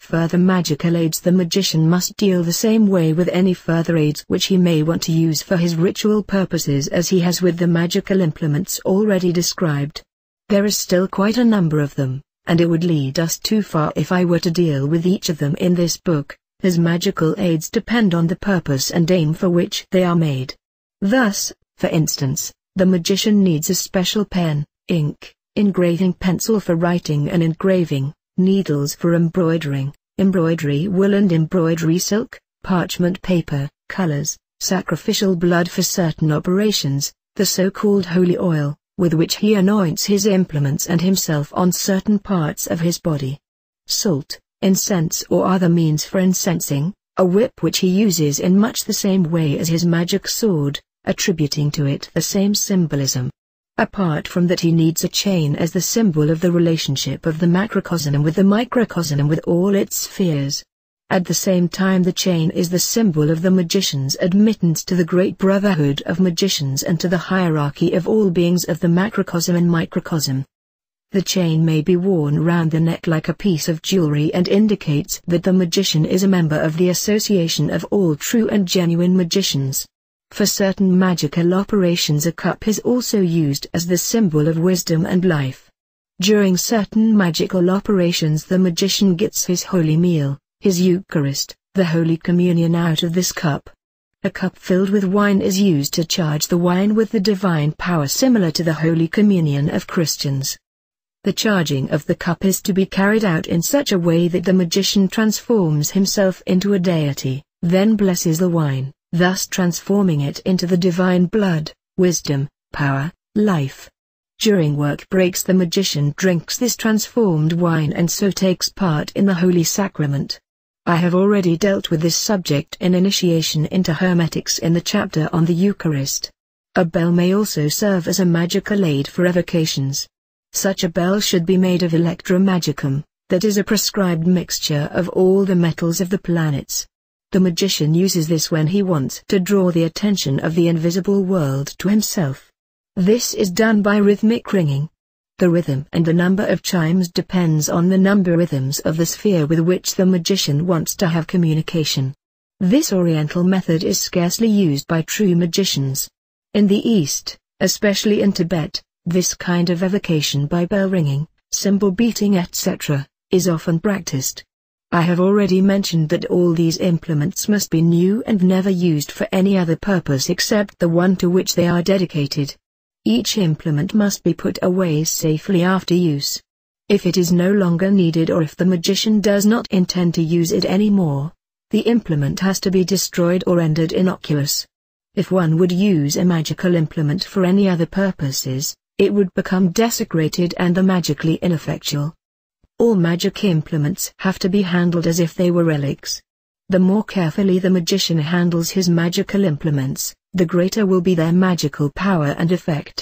further magical aids. The magician must deal the same way with any further aids which he may want to use for his ritual purposes as he has with the magical implements already described. There is still quite a number of them, and it would lead us too far if I were to deal with each of them in this book, as magical aids depend on the purpose and aim for which they are made. Thus, for instance, the magician needs a special pen, ink, engraving pencil for writing and engraving, needles for embroidering, embroidery wool and embroidery silk, parchment paper, colors, sacrificial blood for certain operations, the so-called holy oil, with which he anoints his implements and himself on certain parts of his body, salt, incense or other means for incensing, a whip which he uses in much the same way as his magic sword, attributing to it the same symbolism. Apart from that, he needs a chain as the symbol of the relationship of the macrocosm with the microcosm and with all its spheres. At the same time, the chain is the symbol of the magician's admittance to the great brotherhood of magicians and to the hierarchy of all beings of the macrocosm and microcosm. The chain may be worn round the neck like a piece of jewelry and indicates that the magician is a member of the association of all true and genuine magicians. For certain magical operations, a cup is also used as the symbol of wisdom and life. During certain magical operations, the magician gets his holy meal, his Eucharist, the Holy Communion, out of this cup. A cup filled with wine is used to charge the wine with the divine power similar to the Holy Communion of Christians. The charging of the cup is to be carried out in such a way that the magician transforms himself into a deity, then blesses the wine, thus transforming it into the divine blood, wisdom, power, life. During work breaks, the magician drinks this transformed wine and so takes part in the Holy Sacrament. I have already dealt with this subject in Initiation into Hermetics in the chapter on the Eucharist. A bell may also serve as a magical aid for evocations. Such a bell should be made of electromagicum, that is a prescribed mixture of all the metals of the planets. The magician uses this when he wants to draw the attention of the invisible world to himself. This is done by rhythmic ringing. The rhythm and the number of chimes depends on the number rhythms of the sphere with which the magician wants to have communication. This oriental method is scarcely used by true magicians. In the East, especially in Tibet, this kind of evocation by bell ringing, cymbal beating, etc., is often practiced. I have already mentioned that all these implements must be new and never used for any other purpose except the one to which they are dedicated. Each implement must be put away safely after use. If it is no longer needed, or if the magician does not intend to use it anymore, the implement has to be destroyed or rendered innocuous. If one would use a magical implement for any other purposes, it would become desecrated and magically ineffectual. All magic implements have to be handled as if they were relics. The more carefully the magician handles his magical implements, the greater will be their magical power and effect.